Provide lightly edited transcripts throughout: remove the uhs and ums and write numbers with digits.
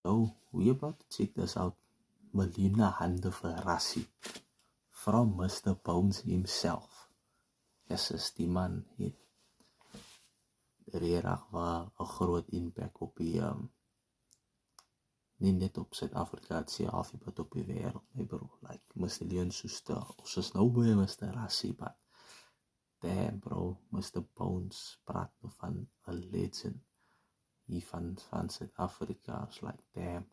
So, we about to check this out. Miljoene hande vir Rassie. From Mr. Bones himself. Yes, die man het regtig waar 'n groot impact op die nie net op Suid-Afrika, het sê half wat op die wêreld, my bro. Like Mr. Leon Schuster, ons is nou by Mr. Rassie, but damn bro, Mr. Bones praat nou van 'n legend hier van Suid-Afrika. It's like damn,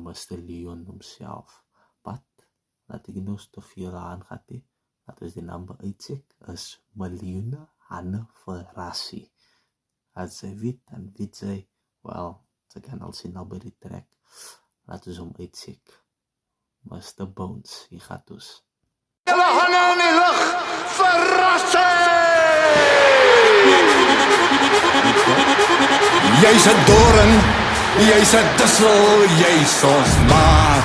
Mr. Leon himself. But laat ek nou te veel aangaan nie. Dat is die number uitcheck, is miljoene hande vir Rassie. As sy weet, dan weet sy, well, sy kan al sien al by die track. Laat ons hom uitcheck. Mr. Bones, hier gaat ons. Julle hande in die lug vir Rassie! Jy's 'n doring, jy's 'n dussel, jy's ons maat.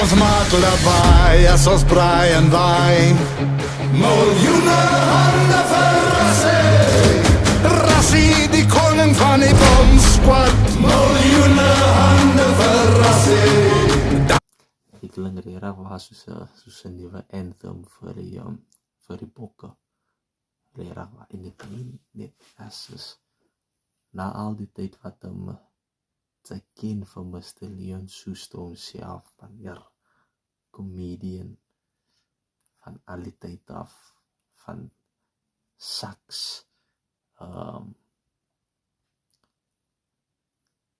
Ons maak lawaai as ons braai en waai. Miljoene hande vir Rassie. Rassie, die koning van die bomsquad. Miljoene hande vir Rassie. Die klink regtig was soos 'n nuwe anthem vir die bokke. Regtig waar in die klink net as na al die tyd wat hom sy ken van Mr. Leon Schuster homself, wanneer comedian van al die tyd af, van sax,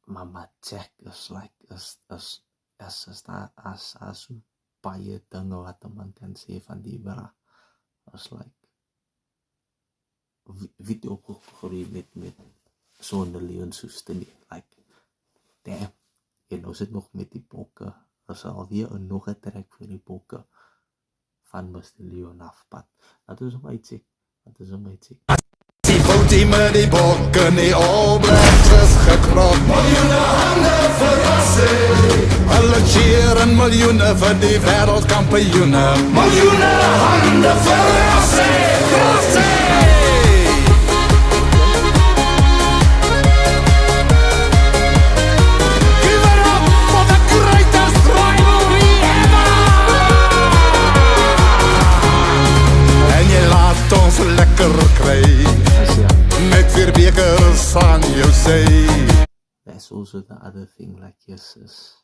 Mama Jack is like, as so baie dinge wat 'n man kan sê van die era, is like, wie die opgegroeid met sonder Leon Schuster nie, like, damn, en nou sit nog met die bokke, is alweer nog 'n track vir die bokke, van Mr. Leon afpad. Dat is hom uitcheck, Die bootie met die bokke, die All Blacks is gekrop. Miljoene hande vir Rassie. Hulle cheer en miljoene vir die wêreldkampioene. Miljoene hande vir Rassie. Give it up for the greatest rivalry ever. En jy laat ons lekker kry. Met 4 bekers aan jou sy. That's also the other thing, like, yes, is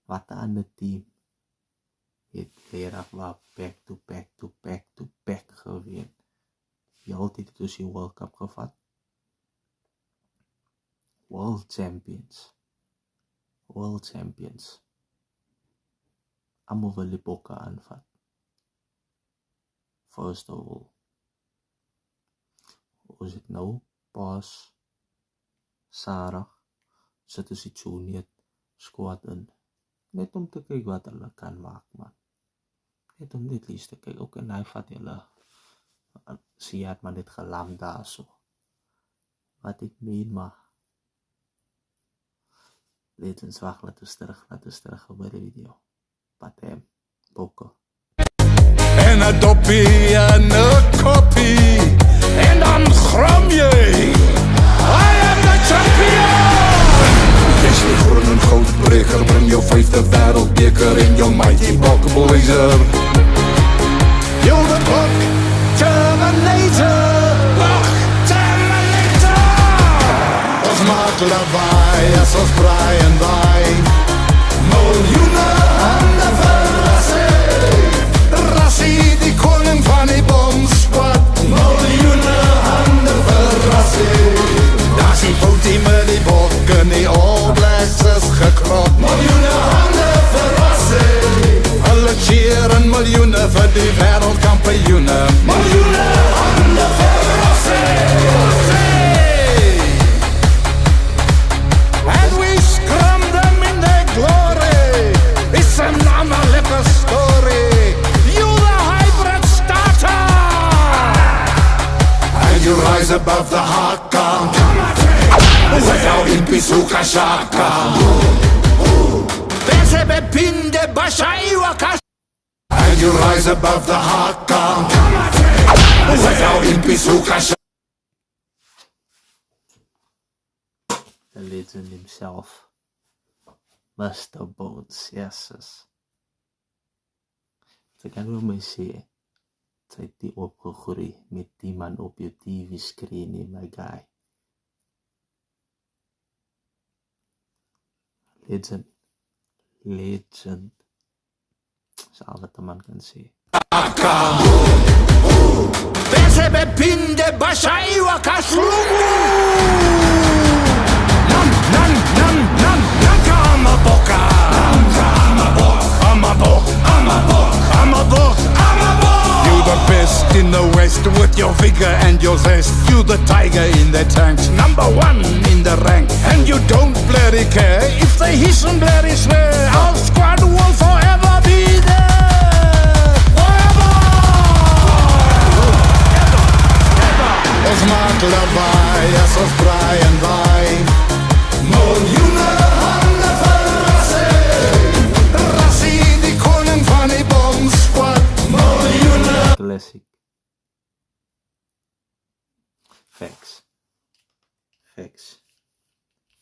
wat 'n ander team het regtig waar back gewen. Die altyd het ons die World Cup gevat. World champions. Almal wil die bokke aanvat. First of all, ons het nou pas Sarah sit ons die junior squad in, net om te kyk wat hulle kan maak, man. Net om net liefst te kyk, ook en hy vat julle, sê het maar net gelam daar so. Wat ek meen, maar let ons wacht, laat ons terug by die video. But bokke. En 'n doppie en 'n koppie. En dan gram jy. I am the champion. Jy's die groen en goudbreker, bring jou 5de wêreldbeker en jou mighty bokblazer. You're the Bok Terminator. Ons maak lawaai as ons braai en waai. Miljoene hande vir Rassie. Rassie, die koning van die bomsquad. Miljoene hande vir Rassie. Daar's die bootie met die bokke, die All Blacks is gekrop. Miljoene hande vir Rassie. Hulle cheer en miljoene vir die wêreldkampioene. Miljoene hande vir Rassie. And we scrum them in their glory. It's an lekker story. You rise above the haka. Without impisuka shaka. Bese bepinde bashai wakas. And you rise above the haka. Sa ikaw impisuka siya. The legend himself, Mr. Bones, yes. Sy kan wel my sê, sy het nie opgegroei met die man op jou TV-skreen nie, my guy. Legend. Dis al wat 'n man kan sê. Bese bepinde bashaiwa kaslungu. Nanka amaboka. Amabok. You the best in the West with your vigor and your zest. You the tiger in the tanks, #1 in the rank. And you don't bloody care if they hiss and bloody swear. Our squad will forever be there. Forever! Ons maak lawaai as ons draai en waai. Miljoene hande vir Rassie, die koning van die bomsquad. Miljoene. Classic. Facts.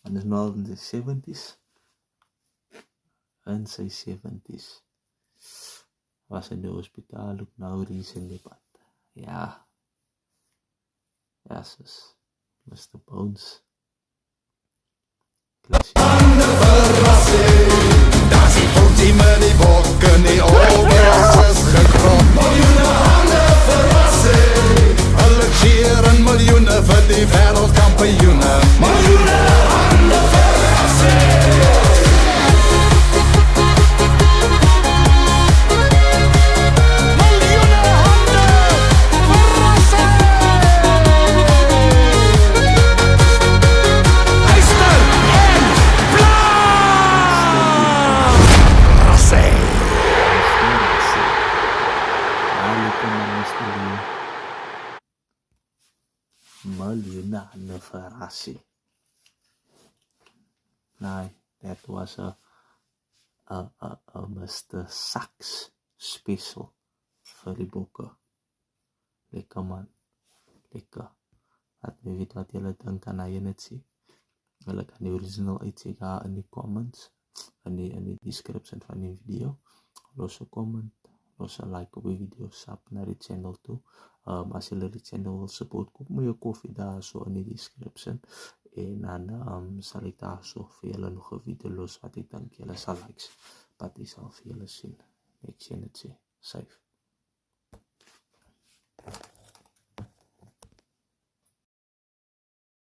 En is nou in die 70s. In sy 70s. Was in die hospitaal ook nou recently, but ja. Yes, Mr. Bones. Classic. Daar sien ons die met die bokke in die oorlog is gekrop. Miljoene hande vir Rassie. Hulle cheer en miljoene vir die wêreldkampioene. Miljoene hande vir Rassie. Miljoene vir Rassie. Nee, that was a Mr. Sachs special vir die bokke. Lekker man, lekker. Laat my weet wat julle dink, kan hy net sê. Julle kan die original uitcheck daar in die comments, in die description van die video. Los 'n comment, los 'n like op die video, sub na die channel toe. As julle die channel wil support, koop my 'n koffie daar so in die description. En dan sal ek daar so vir julle nog 'n video los wat ek dink julle sal like. Wat ek sal vir julle sien. Ek sien dit sê, safe.